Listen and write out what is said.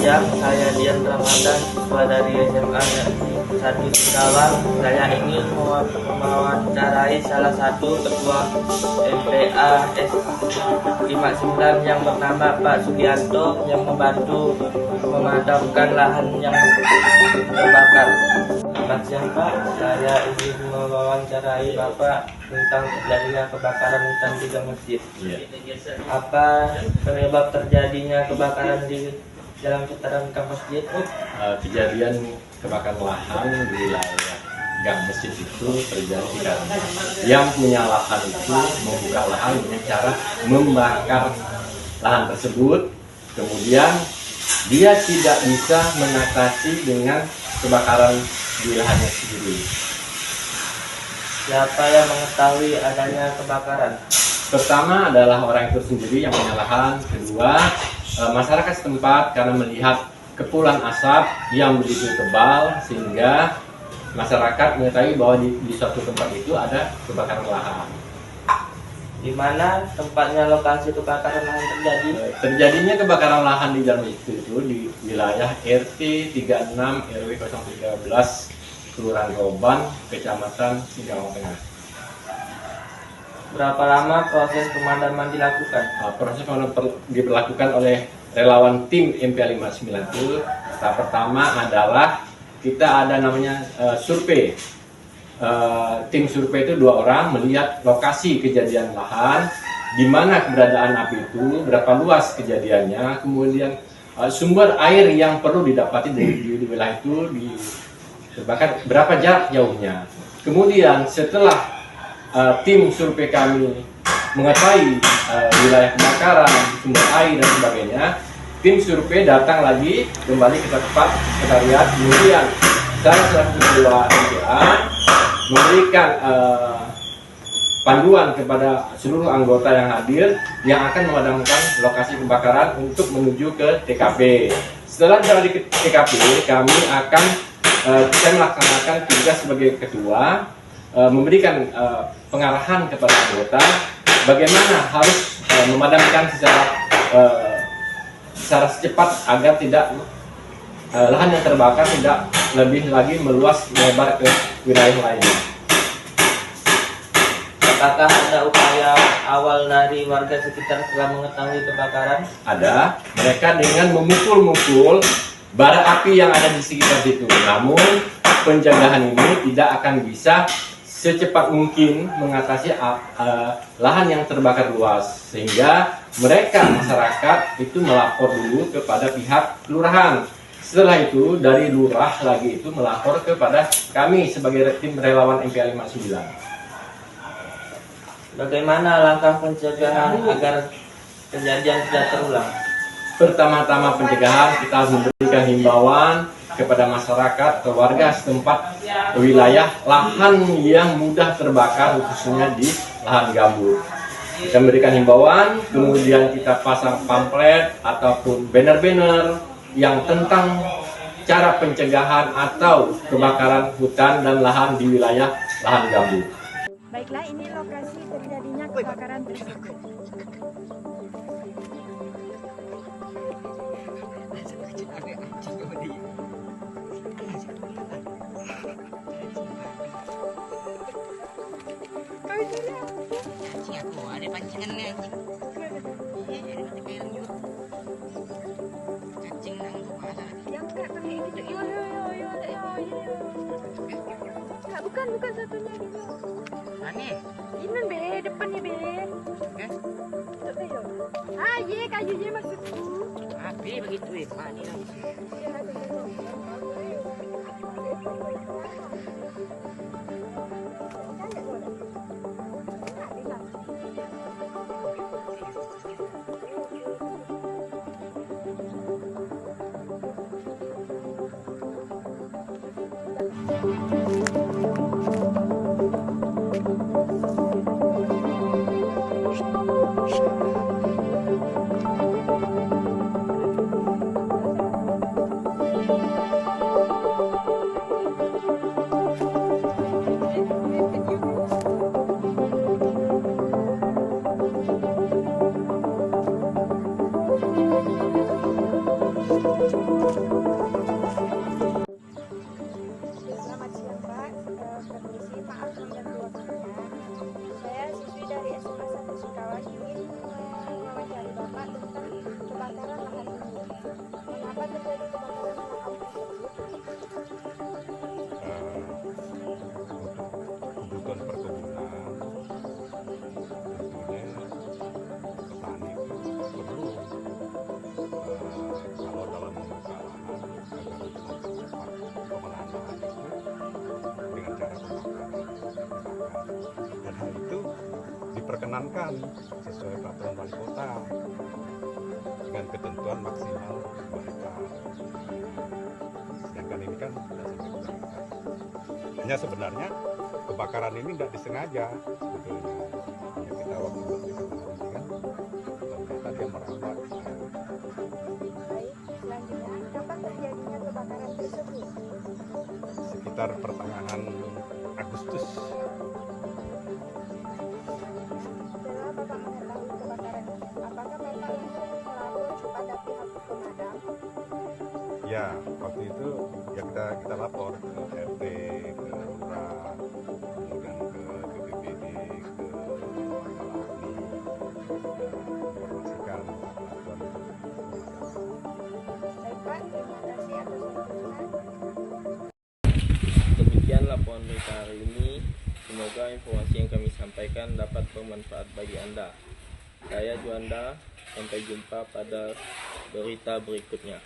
siang, saya Dian Ramadan, siswa dari SMA Negeri 1 Singkawang. Saya ingin mewawancarai salah satu ketua MPA S59 yang bernama Pak Sugianto yang membantu memadamkan lahan yang terbakar. Selamat siang Pak, saya ingin mewawancarai Bapak tentang terjadinya kebakaran hutan di masjid. Apa penyebab terjadinya kebakaran di jalan seputaran gang masjid? Kejadian kebakaran lahan di wilayah gang masjid itu terjadi karena yang punya lahan itu membuka lahan dengan cara membakar lahan tersebut, kemudian dia tidak bisa mengatasi dengan kebakaran di lahannya sendiri. Siapa yang mengetahui adanya kebakaran? Pertama adalah orang itu sendiri yang punya lahan. Kedua, masyarakat setempat karena melihat kepulan asap yang begitu tebal sehingga masyarakat mengetahui bahwa di suatu tempat itu ada kebakaran lahan. Di mana tempatnya lokasi kebakaran lahan terjadi? Terjadinya kebakaran lahan di jalan itu di wilayah RT 36 RW 013 Kelurahan Roban, Kecamatan Singkawang Tengah. Berapa lama proses pemadaman dilakukan? Proses pemadaman dilakukan oleh relawan tim MPA 59 itu. Tahap pertama adalah kita ada namanya survei. Tim survei itu 2 orang melihat lokasi kejadian lahan, di mana keberadaan api itu, berapa luas kejadiannya, kemudian sumber air yang perlu didapati di wilayah itu terbakar, berapa jarak jauhnya. Kemudian setelah tim survei kami mengetahui wilayah kebakaran, sumber air dan sebagainya, tim survei datang lagi kembali ke tempat kita lihat, kemudian saya selaku ketua MPA memberikan panduan kepada seluruh anggota yang hadir yang akan memadamkan lokasi kebakaran untuk menuju ke TKP. Setelah berada di TKP, kami akan kita melaksanakan tugas sebagai ketua, memberikan pengarahan kepada anggota bagaimana harus memadamkan secara secepat agar tidak lahan yang terbakar tidak lebih lagi meluas melebar ke wilayah lainnya. Apakah ada upaya awal dari warga sekitar setelah mengetahui kebakaran? Ada, mereka dengan memukul-mukul bara api yang ada di sekitar situ. Namun penjagaan ini tidak akan bisa secepat mungkin mengatasi lahan yang terbakar luas, sehingga mereka masyarakat itu melapor dulu kepada pihak kelurahan. Setelah itu dari lurah lagi itu melapor kepada kami sebagai tim relawan MPA 59. Bagaimana langkah pencegahan agar kejadian tidak terulang? Pertama-tama pencegahan kita memberikan himbauan kepada masyarakat atau warga setempat wilayah lahan yang mudah terbakar, khususnya di lahan gambut. Kita memberikan himbauan, kemudian kita pasang pamflet ataupun banner-banner yang tentang cara pencegahan atau kebakaran hutan dan lahan di wilayah lahan gambut. Baiklah, ini lokasi terjadinya kebakaran tersebut. Aku ada pancingannya anjing. Iya, ada kayak juga. Cacing nang mana? Yang kayak pakai gitu. Yo. Enggak, bukan satunya gitu. Aneh. Ini be, depannya be. Eh, Tuh be yo. Ah, ye, kayunya maksudku. api begitu ya, mani lagi. Thank you. Permisi, maaf mengganggu waktunya. Saya siswi dari SMA 1 Sikawan ingin mewawancari Bapak tentang kebakaran lahan ini. Mengapa terjadi kebakaran lahan tersebut? Kebutuhan perkebunan tentunya petani itu perlu kalau dalam membuka lahan agar untuk mempercepat pemenahan lahan itu dengan cara pembakaran. Dan hal itu diperkenankan sesuai peraturan wali kota dengan ketentuan maksimal 2 hektar. Sedangkan ini kan tidak sampai 2 hektar. Hanya sebenarnya kebakaran ini tidak disengaja sebetulnya. Ya, kita waktu bersihkan lahan ini kan ternyata dia merambat. Baik, selanjutnya, kapan terjadinya kebakaran tersebut? Sekitar pertengahan Agustus. Setelah Bapak mengetahui kebakaran ini, apakah Bapak langsung melapor kepada pihak pemadam? Ya, waktu itu ya kita lapor ke RT, ke lurah, kemudian ke BPBD, ke Kepala APNI, informasikan kelakuan itu. Baik Pak, terima kasih atas waktunya. Demikian laporan berita hari ini. Semoga informasi yang kami sampaikan dapat bermanfaat bagi Anda. Saya Juanda, sampai jumpa pada berita berikutnya.